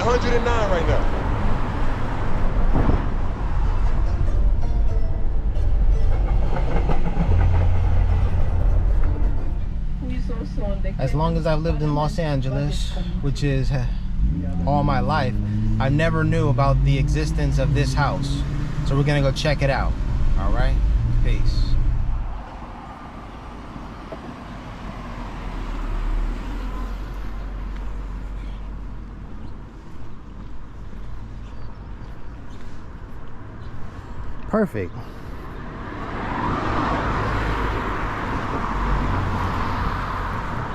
109 right now. As long as I've lived in Los Angeles, which is all my life, I never knew about the existence of this house. So we're gonna go check it out. All right, peace. Perfect.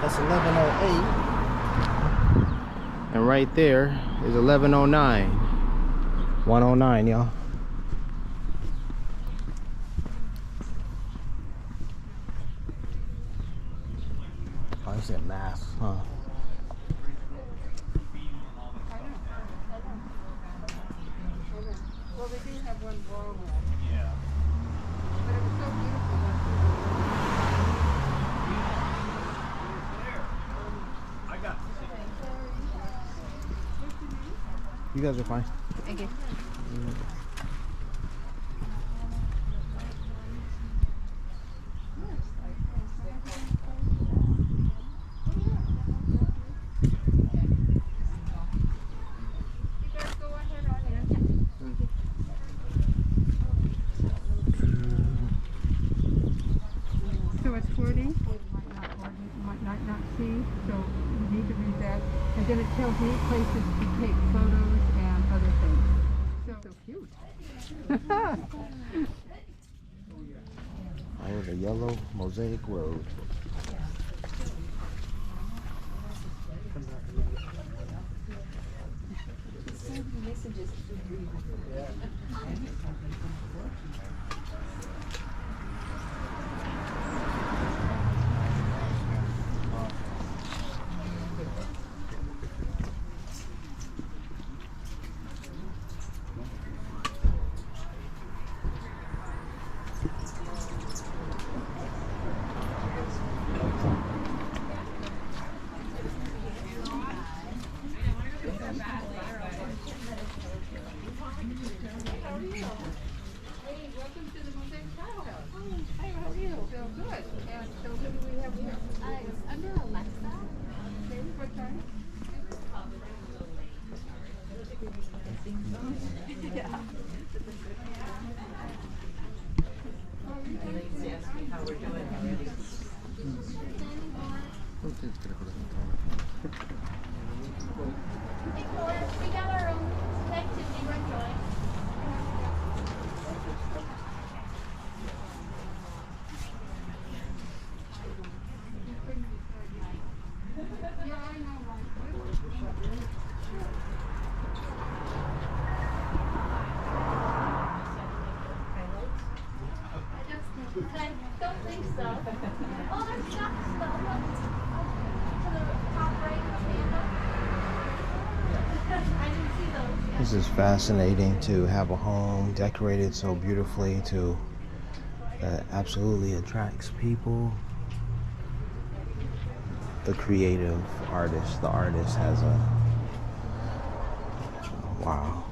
That's 1108. And right there is 1109. 109, y'all. Oh, I said math, huh? Well, they do have one wall there. Yeah. But it was so beautiful. I got You guys are fine. Thank you. So it's 40, might not see, so you need to read that. And then it tells me places to take photos and other things. So cute. Oh, the yellow Mosaic road. Welcome to the Mosaic Style House. Hi, how are you? So good. And so who do we have here? It's under Alexa. Okay, what time? Yeah. How we're doing already. Hey, Cora, we got our own activity run joint. Yeah, I know, right. I don't think so. Oh, there's socks though. Look. To the top right of the handle. I didn't see those yet. This is fascinating to have a home decorated so beautifully that absolutely attracts people. The creative artist, the artist has a wow.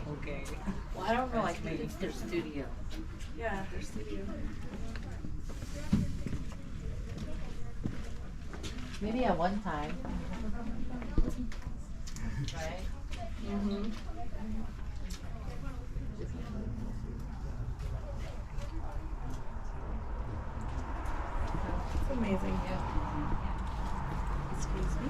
Okay. Well, I don't know, like maybe it's their studio. Yeah, their studio. Maybe at one time. Right? Mm-hmm. It's amazing. Excuse me.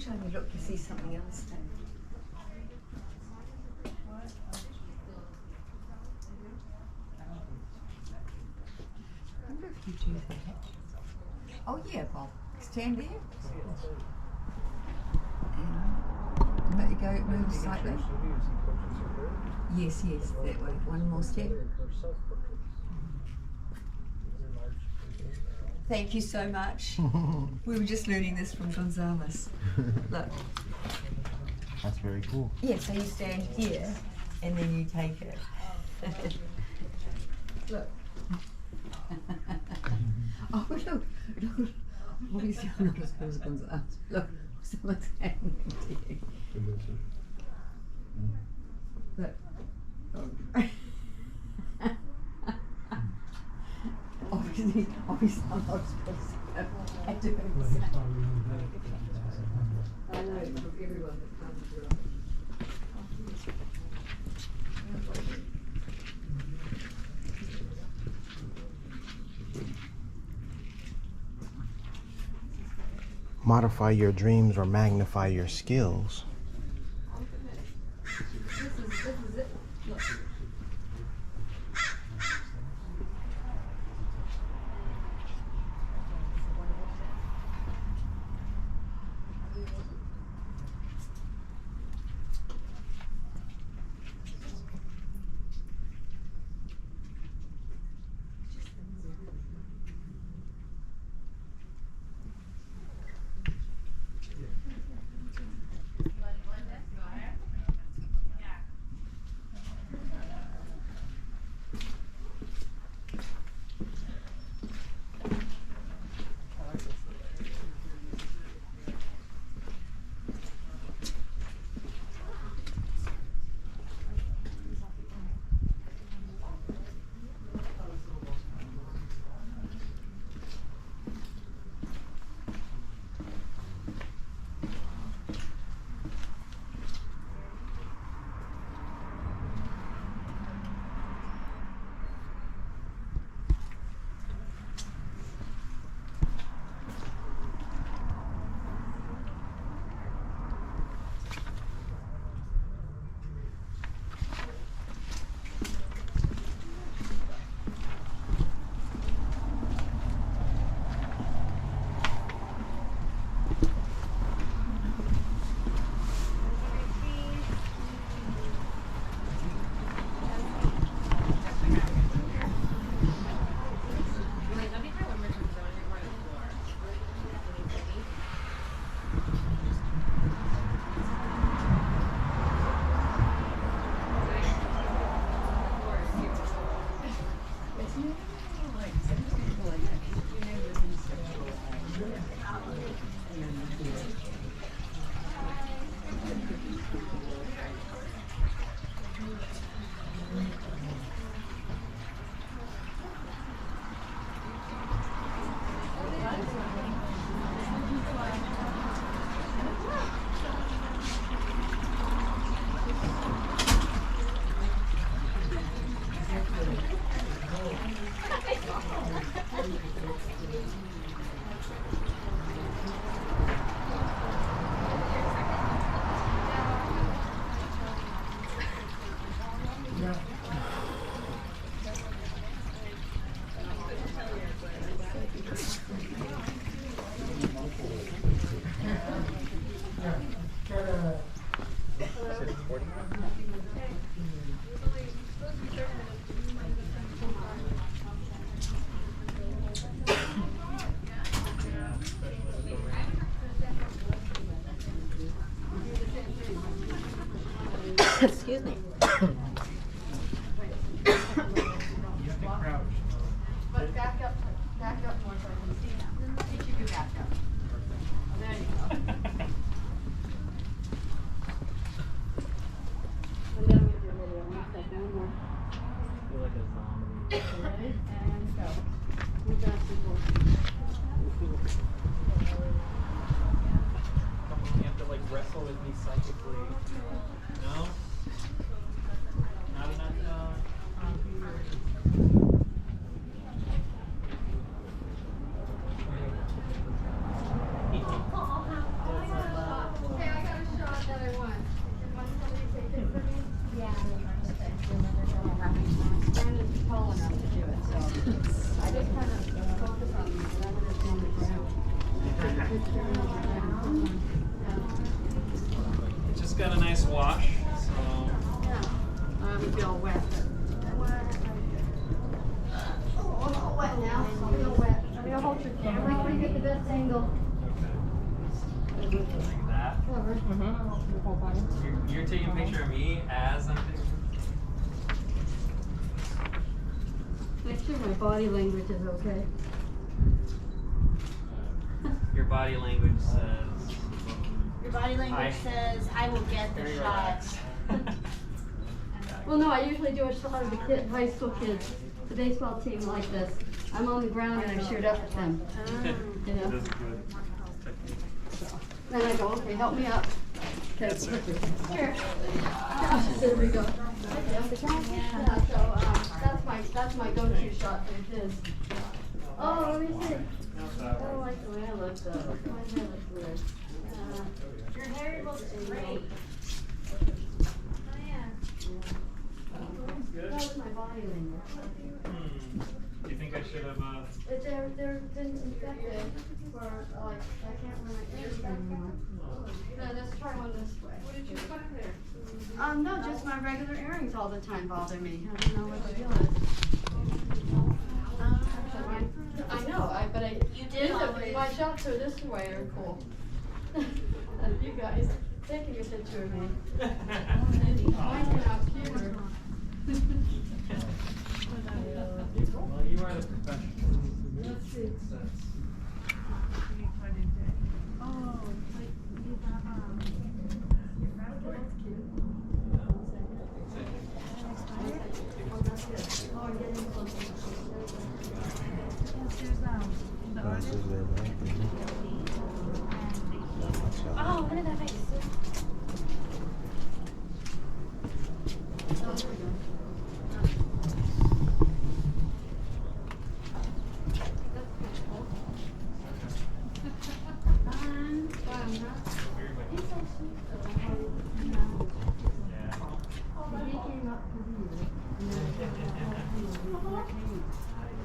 time you look, you see something else then. I wonder if you do that. Oh yeah, Bob. Stand there. And let you go, move slightly. Yes, yes, that way. One more step. Thank you so much. We were just learning this from Gonzalez. Look. That's very cool. Yeah, so you stand here and then you take it. Look. Oh, look. Look. Obviously, I'm not as good as Gonzalez. Look, someone's handing it to you. Look. Oh. Obviously, I'm not supposed to do it. I know, everyone that comes to us. Modify your dreams or magnify your skills. This is it. Look. Excuse me. But back up more so I can see now. Teach you to back up. There you go. And then we do a video. 1 second more. feel like a zombie. Ready? And go. Move back to forward. You have to like wrestle with me psychically. No? Not enough. tall enough to do it, so I just kind of focus on whatever is on the ground. It just got a nice wash, so. Yeah. It would be all wet. Oh, all wet now. I'll be all wet. I'm gonna hold your camera. Like, where you get the best angle. Okay. Like that. Your whole body. You're taking a picture of me as I'm taking. Make sure my body language is okay. Your body language says. Your body language says, I will get the Very shot. relaxed. Well, no, I usually do a shot of the high school kids, the baseball team like this. I'm on the ground and I shoot up at them. You know? That's good technique. Then I go, okay, help me up. Okay. Yes, sir. Here. There we go. Yeah, so that's my go-to shot for the kids. Oh, let me see. I don't like the way I look though. My hair looks weird. Your hair looks great. Oh, yeah. Good. That was my body language. Do you think I should have? They're been infected for like, I can't wear my ears anymore. No, let's try one this way. What did you put there? No, just my regular earrings all the time bother me. I don't know what the deal is. I know, but You did always. my shots are this way are cool. You guys taking a picture of me. Mine are out cuter. Well, you are the professional. Let's see. Oh, what did that make?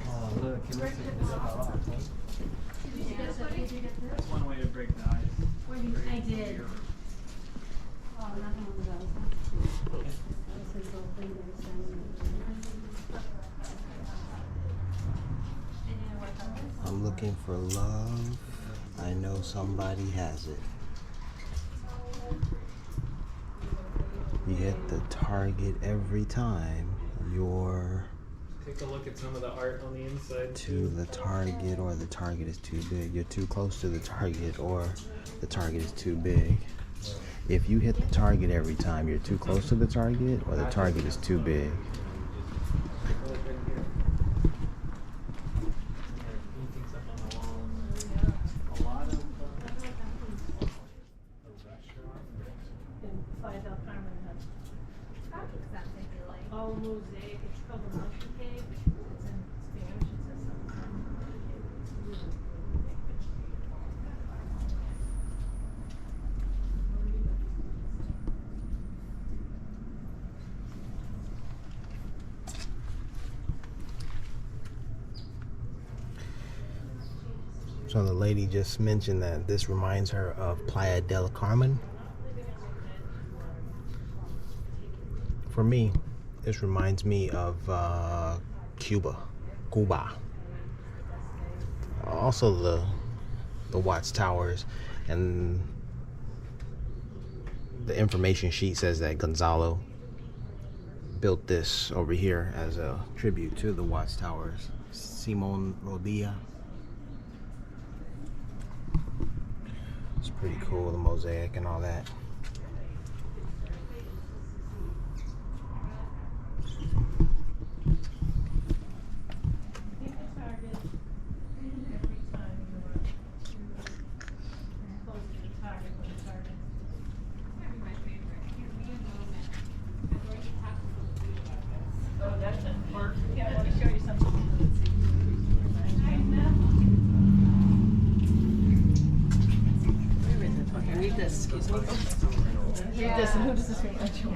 Oh, look, it looks like this That's one way to break the ice. I did. Oh, nothing on those. That's his little thing that he's sending. I'm looking for love. I know somebody has it. You hit the target every time you're Take a look at some of the art on the inside to the target, or the target is too big. You're too close to the target, or the target is too big. If you hit the target every time, you're too close to the target, or the target is too big. Look right here. Painting something on the wall. A lot of. Oh, Mosaic. It's called the mountain cake. It's in Spanish. It says something. So the lady just mentioned that this reminds her of Playa del Carmen. For me, this reminds me of Cuba. Also the watchtowers, and the information sheet says that Gonzalo built this over here as a tribute to the watchtowers. Simon Rodilla. It's pretty cool, the mosaic and all that. Read this, excuse me. Read this, and who does this remind you of?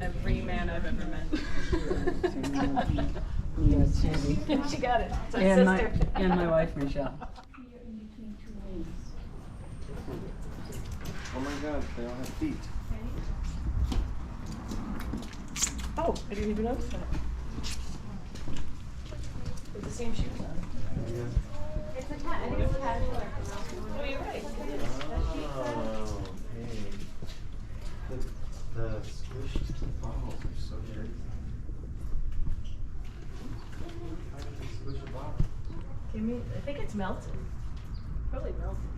every man I've ever met. Yeah, Sandy. She got it. It's my And sister. and my wife, Michelle. Oh my God, they all have feet. Oh, I didn't even notice that. With the same shoes on. It's a cat, I think it's a caterpillar. Oh, you're right. Oh, hey. The squished balls are so crazy. How did they squish a ball? Give me, I think it's melted. Probably melted.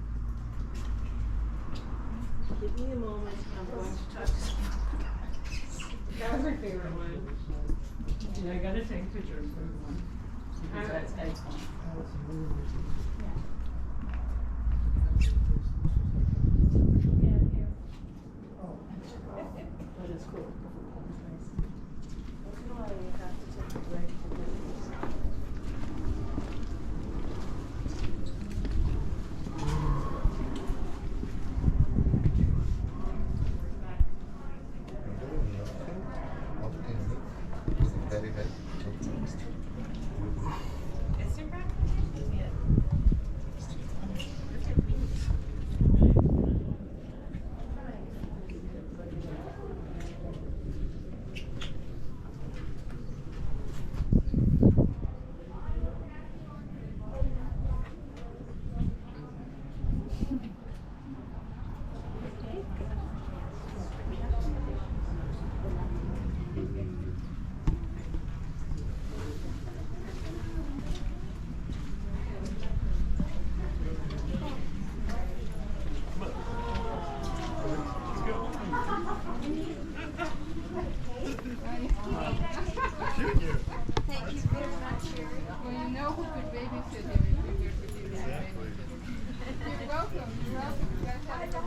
Give me a moment, I'm going to talk to someone. That was my favorite one. And I gotta take pictures for everyone. Because that's excellent. Yeah, here. Oh, that is cool. That's nice. Once in a while you have to take the break for pictures. Thank you very much, Sherry. Well, you know who could babysit him if you're here to do that babysitter. You're welcome, you're welcome. You guys have a good time.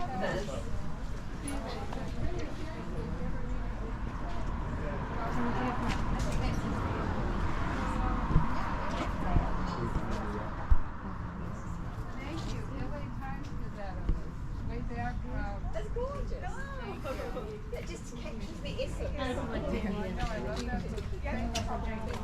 Thank you. LA Times did that on us. Way back. That's gorgeous. Thank you. It just captures the essence. I know, I love that book. Thank you for drinking.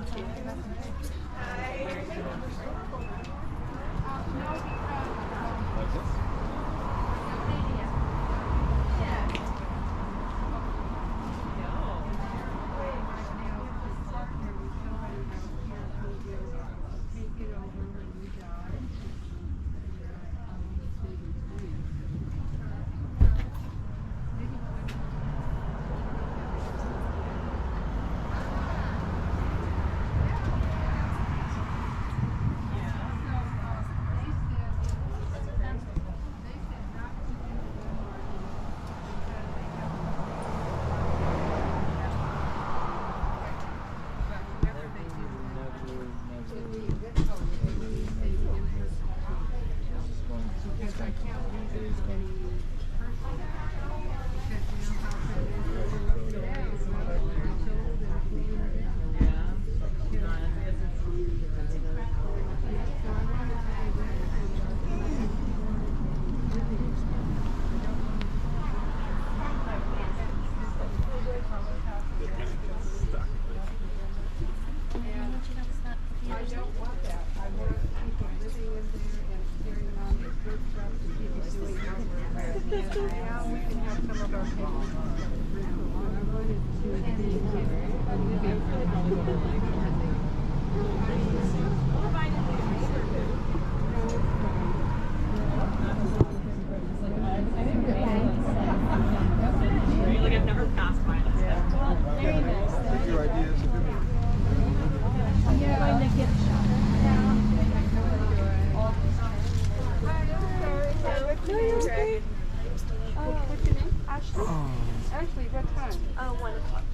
Ashley, what time? 1 o'clock.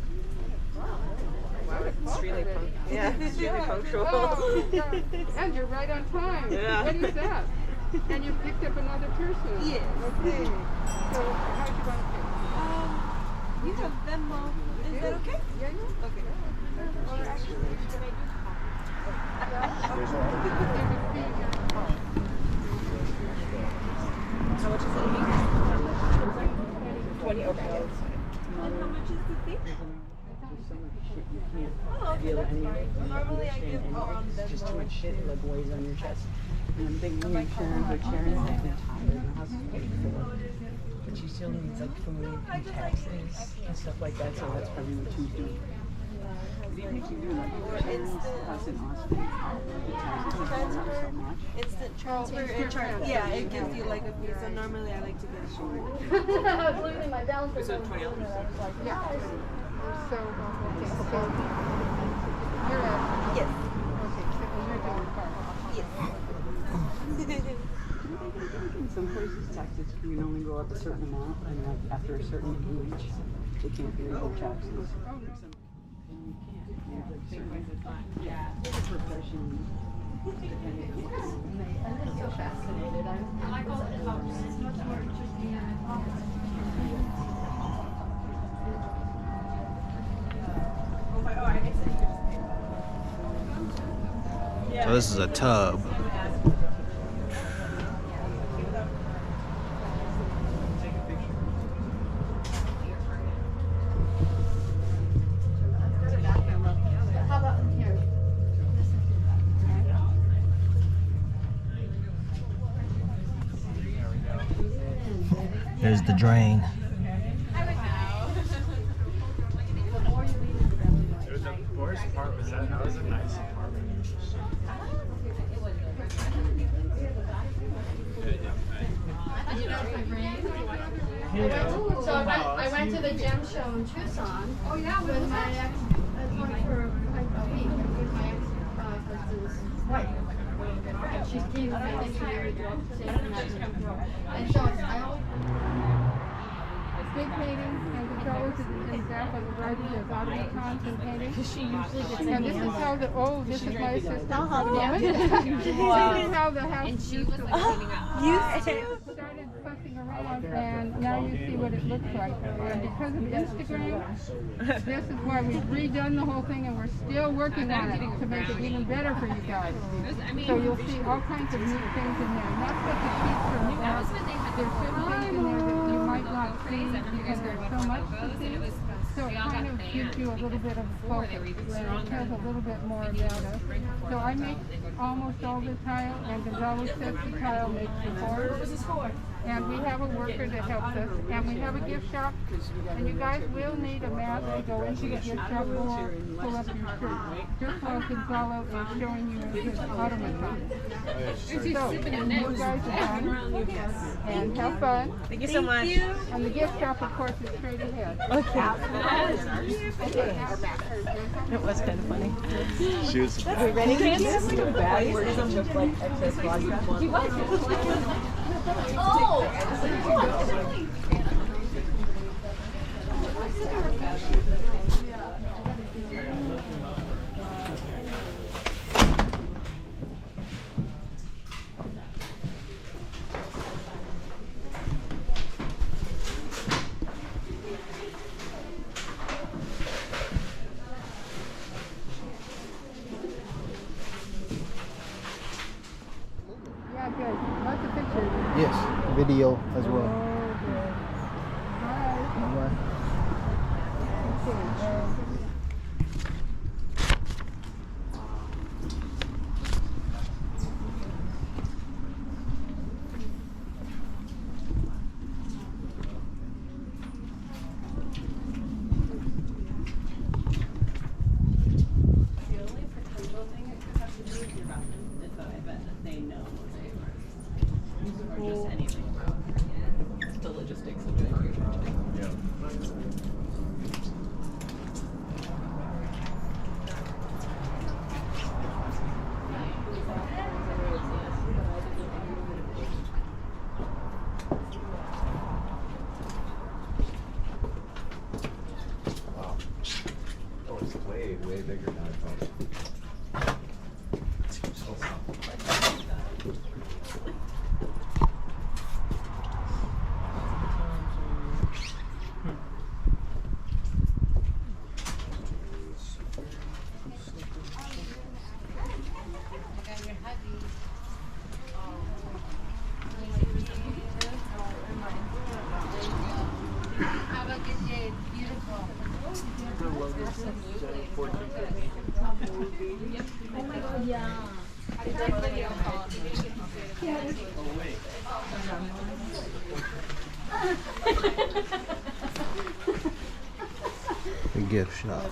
Wow, It's really punctual. Yeah, it's really punctual. Oh, God. And you're right on time. Yeah. What is that? And you picked up another person. Yes. Okay. So how do you want to pay? You have Venmo. Is that okay? Yeah, yeah. Okay. Or actually, can I just How much is it? 20. Okay. And how much is the fee? there's so much shit you can't feel any of it. Normally I give it's just too much shit like weighs on your chest. And I'm thinking of Sharon, but Sharon's like retired and has to pay for it. But she still needs like food and taxes and stuff like that, so that's probably what she's doing. Even if you do like Sharon's house in Austin, so much. Instant transfer. Yeah, it gives you like a fee. So normally I like to get short. I was losing my balance. Is it $20? Yeah. So, okay, so you're at, Yes. okay, so you're doing part. Yes. In some places, taxes can only go up a certain amount, and like after a certain age, they can't be legal taxes. Oh, no. And you can't. You have like certain profession. I'm just so fascinated. I call it it's much more interesting than I thought. So this is a tub. How about here? There's the drain. The worst part was that was a nice apartment. So I went to the gem show in Tucson. Oh yeah, with my ex. I went for like a week with my ex-husband's wife. She's keen on making everything. And so I always. Big paintings, and it's always an example of writing there's automatons and paintings. She usually gets and this is how the, oh, this is my assistant for the moment. This is how the house used to look. Started fussing around, and now you see what it looks like. And because of Instagram, this is why we've redone the whole thing, and we're still working on it to make it even better for you guys. So you'll see all kinds of neat things in there. Not such a cheap from the art. There's certain things in there that you might not see because there's so much to see. So it kind of gives you a little bit of focus, and it tells a little bit more about us. So I make almost all the tile, and Gonzalo sets the tile, makes the board. And we have a worker that helps us, and we have a gift shop, and you guys will need a mat to go into the gift shop or pull up your shirt. Just while Gonzalo is showing you his automaton. So, you guys are done, and have fun. Thank you so much. And the gift shop, of course, is straight ahead. It was kind of funny. She was. Are we ready, kids? Bad words of like excess vodka. Yeah, good. Lots of pictures. Yes, video as well. Oh, good. Bye. Bye-bye. Okay. The only potential thing it could have to do with your bathroom is that I bet that they know Mosaic or just anything about the logistics of doing what you're trying to do. Oh, it's way, way bigger than I thought. Have a good day. It's beautiful. The gift shop.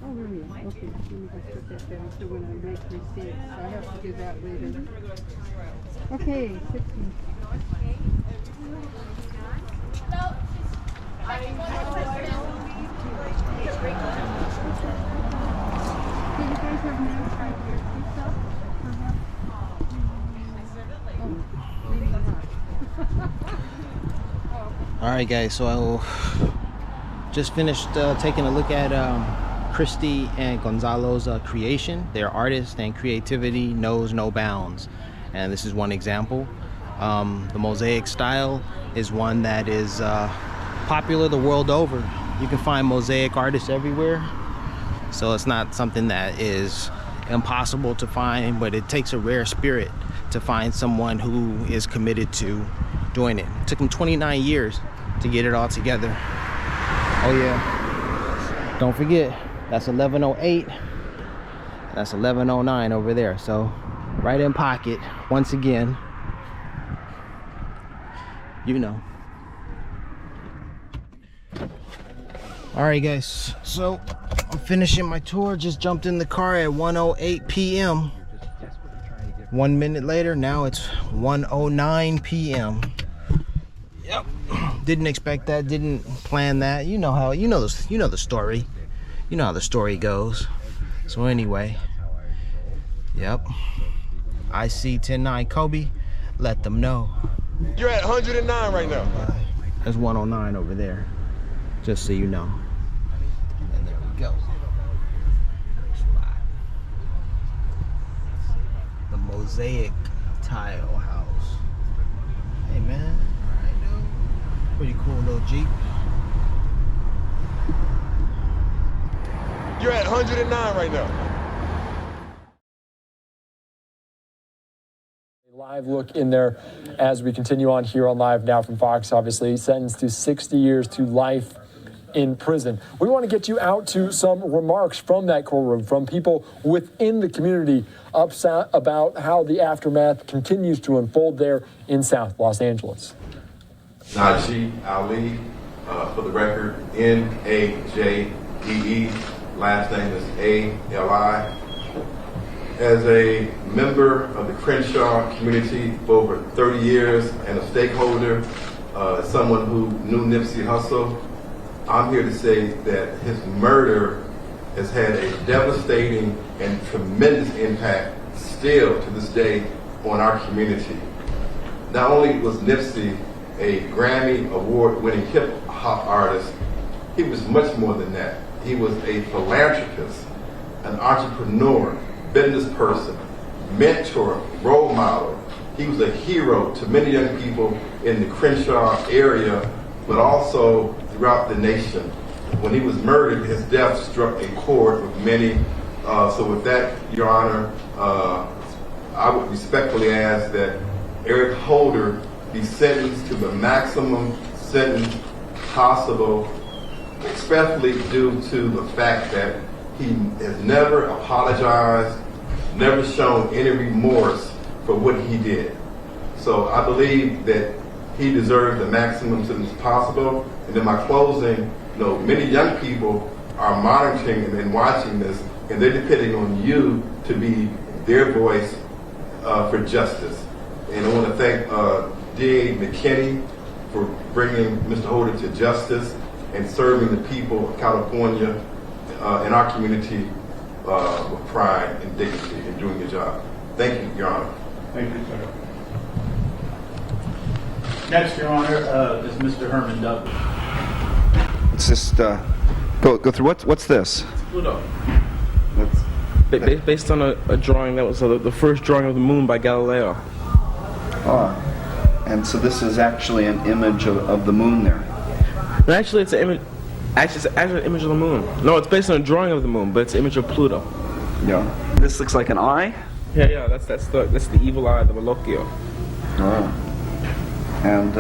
Oh, really? Okay, let me just put that down so when I make mistakes, I have to do that later. Okay, 60. Do you guys have nails right here? Pizza? Oh, maybe not. All right, guys. So I just finished taking a look at Christy and Gonzalo's creation. Their artist and creativity knows no bounds, and this is one example. The Mosaic style is one that is popular the world over. You can find Mosaic artists everywhere, so it's not something that is impossible to find, but it takes a rare spirit to find someone who is committed to doing it. It took them 29 years to get it all together. Oh yeah, don't forget, that's 1108, that's 1109 over there. So right in pocket, once again, you know. All right, guys, so I'm finishing my tour. Just jumped in the car at 1:08 p.m. 1 minute later, now it's 1:09 p.m. Yep, didn't expect that, didn't plan that. You know how, you know the story. You know how the story goes. So anyway, yep, iSee109 Kobe, let them know. You're at 109 right now. There's 109 over there, just so you know. And there we go. The Mosaic tile house. Hey man, alright dude. Pretty cool little Jeep. You're at 109 right now. Live look in there as we continue on here on Live Now from Fox. Obviously sentenced to 60 years to life in prison. We want to get you out to some remarks from that courtroom, from people within the community upset about how the aftermath continues to unfold there in South Los Angeles. Najee Ali, for the record, N-A-J-E-E, last name is A-L-I. As a member of the Crenshaw community for over 30 years and a stakeholder, someone who knew Nipsey Hussle, I'm here to say that his murder has had a devastating and tremendous impact still to this day on our community. Not only was Nipsey a Grammy award-winning hip-hop artist, he was much more than that. He was a philanthropist, an entrepreneur, business person, mentor, role model. He was a hero to many young people in the Crenshaw area, but also throughout the nation. When he was murdered, his death struck a chord with many. So with that, Your Honor, I would respectfully ask that Eric Holder be sentenced to the maximum sentence possible, especially due to the fact that he has never apologized, never shown any remorse for what he did. So I believe that he deserves the maximum sentence possible. And in my closing, many young people are monitoring and watching this, and they're depending on you to be their voice for justice. And I want to thank D.A. McKinney for bringing Mr. Holder to justice. and serving the people of California and our community with pride and dignity in doing your job. Thank you, Your Honor. Thank you, sir. Next, Your Honor, is Mr. Herman Douglas. Let's just go through. What's this? Pluto. Based on a drawing that was the first drawing of the moon by Galileo. And so this is actually an image of the moon there. No, actually, it's an image. Actually, it's an image of the moon. No, it's based on a drawing of the moon, but it's an image of Pluto. Yeah. This looks like an eye. Yeah. That's the evil eye, the Malocchio. And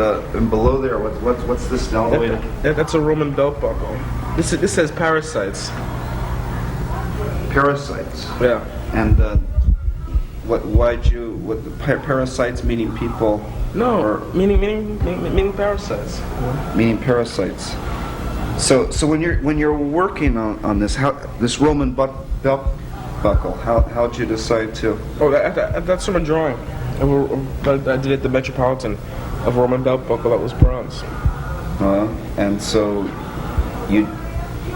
below there, what's this down the way? That's a Roman belt buckle. This says parasites. Parasites. Yeah. And parasites meaning people? No, meaning parasites. Meaning parasites. So when you're working on this, this Roman belt buckle, how'd you decide to? Oh, that's from a drawing. I did at the Metropolitan of a Roman belt buckle that was bronze. And so you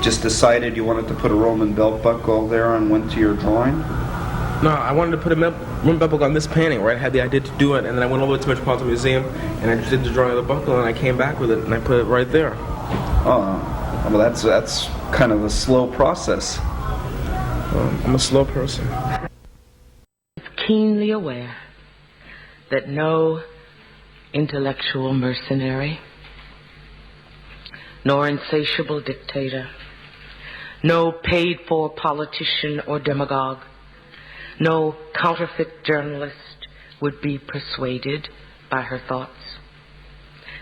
just decided you wanted to put a Roman belt buckle there and went to your drawing? No, I wanted to put a Roman belt buckle on this painting, right? I had the idea to do it, and then I went over to the Metropolitan Museum, and I just did the drawing of the buckle, and I came back with it, and I put it right there. Well, that's kind of a slow process. I'm a slow person. Keenly aware that no intellectual mercenary, nor insatiable dictator, no paid-for politician or demagogue, no counterfeit journalist would be persuaded by her thoughts.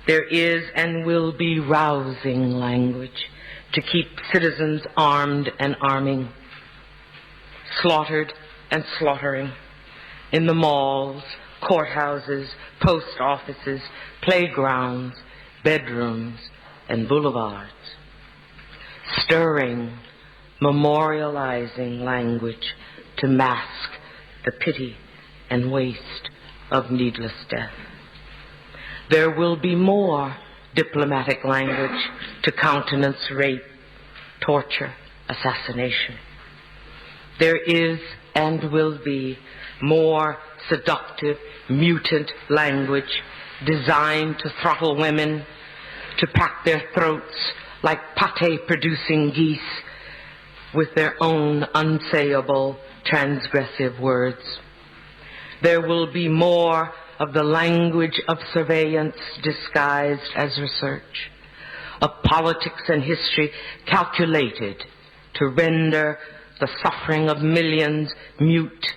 There is and will be rousing language to keep citizens armed and arming, slaughtered and slaughtering in the malls, courthouses, post offices, playgrounds, bedrooms, and boulevards. Stirring, memorializing language to mask the pity and waste of needless death. There will be more diplomatic language to countenance rape, torture, assassination. There is and will be more seductive, mutant language designed to throttle women, to pack their throats like pate-producing geese with their own unsayable, transgressive words. There will be more of the language of surveillance disguised as research, of politics and history calculated to render the suffering of millions mute,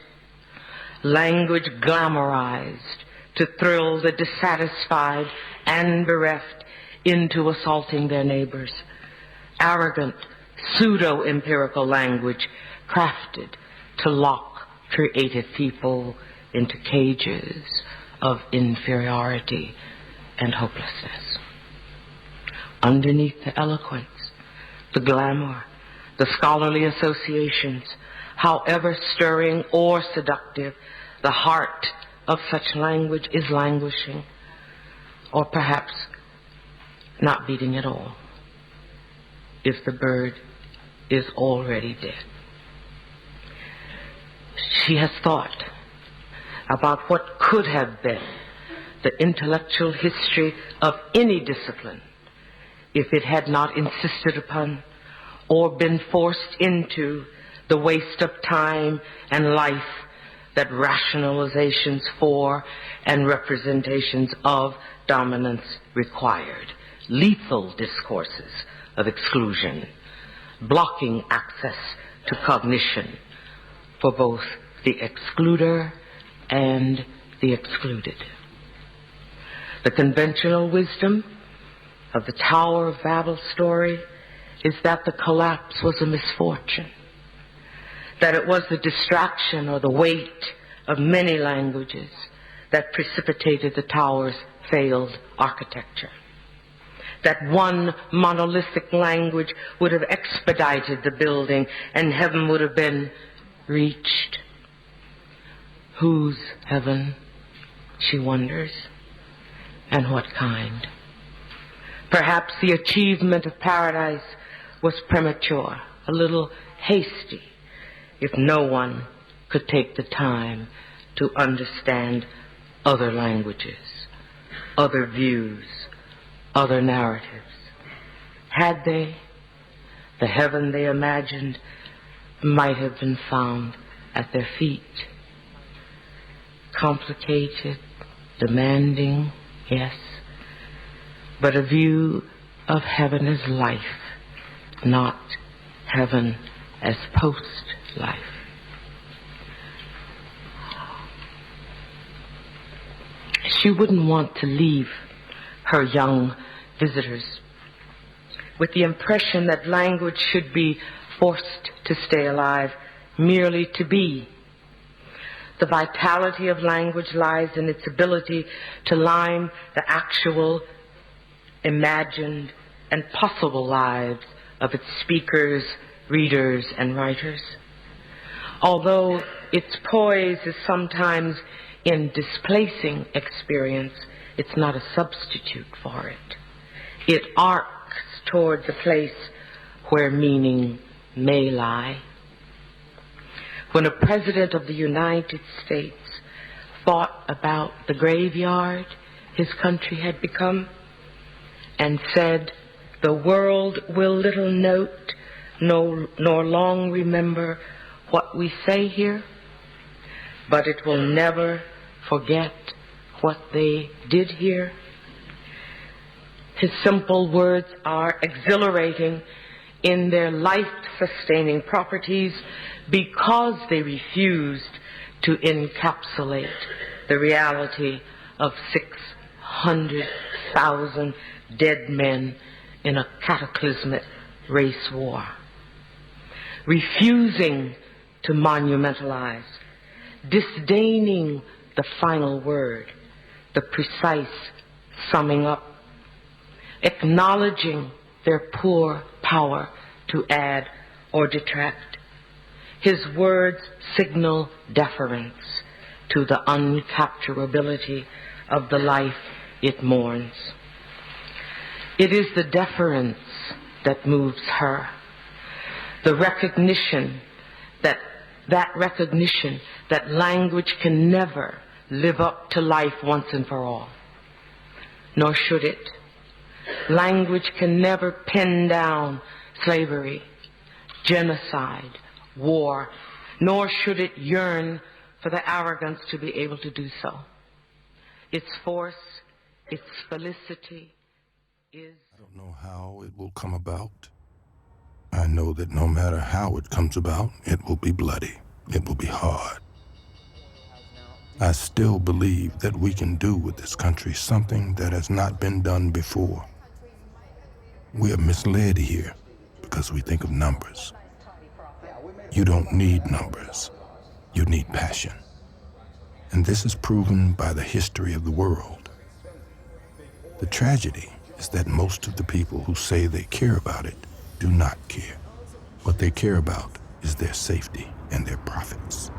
language glamorized to thrill the dissatisfied and bereft into assaulting their neighbors, arrogant, pseudo-empirical language crafted to lock creative people into cages of inferiority and hopelessness. Underneath the eloquence, the glamour, the scholarly associations, however stirring or seductive, the heart of such language is languishing, or perhaps not beating at all, if the bird is already dead. She has thought about what could have been the intellectual history of any discipline if it had not insisted upon or been forced into the waste of time and life that rationalizations for and representations of dominance required. Lethal discourses of exclusion, blocking access to cognition for both the excluder and the excluded. The conventional wisdom of the Tower of Babel story is that the collapse was a misfortune, that it was the distraction or the weight of many languages that precipitated the tower's failed architecture, that one monolithic language would have expedited the building and heaven would have been reached. Whose heaven, she wonders, and what kind? Perhaps the achievement of paradise was premature, a little hasty, if no one could take the time to understand other languages, other views, other narratives. Had they, the heaven they imagined might have been found at their feet. Complicated, demanding, yes, but a view of heaven as life, not heaven as post-life. She wouldn't want to leave her young visitors with the impression that language should be forced to stay alive, merely to be. The vitality of language lies in its ability to line the actual, imagined, and possible lives of its speakers, readers, and writers. Although its poise is sometimes in displacing experience, it's not a substitute for it. It arcs toward the place where meaning may lie. When a president of the United States thought about the graveyard his country had become and said, "The world will little note nor long remember what we say here, but it will never forget what they did here." His simple words are exhilarating in their life-sustaining properties because they refused to encapsulate the reality of 600,000 dead men in a cataclysmic race war. Refusing to monumentalize, disdaining the final word, the precise summing up, acknowledging their poor power to add or detract. His words signal deference to the uncapturability of the life it mourns. It is the deference that moves her, the recognition that language can never live up to life once and for all, nor should it. Language can never pin down slavery, genocide, war, nor should it yearn for the arrogance to be able to do so. Its force, its felicity is... I don't know how it will come about. I know that no matter how it comes about, it will be bloody. It will be hard. I still believe that we can do with this country something that has not been done before. We are misled here because we think of numbers. You don't need numbers. You need passion. And this is proven by the history of the world. The tragedy is that most of the people who say they care about it do not care. What they care about is their safety and their profits.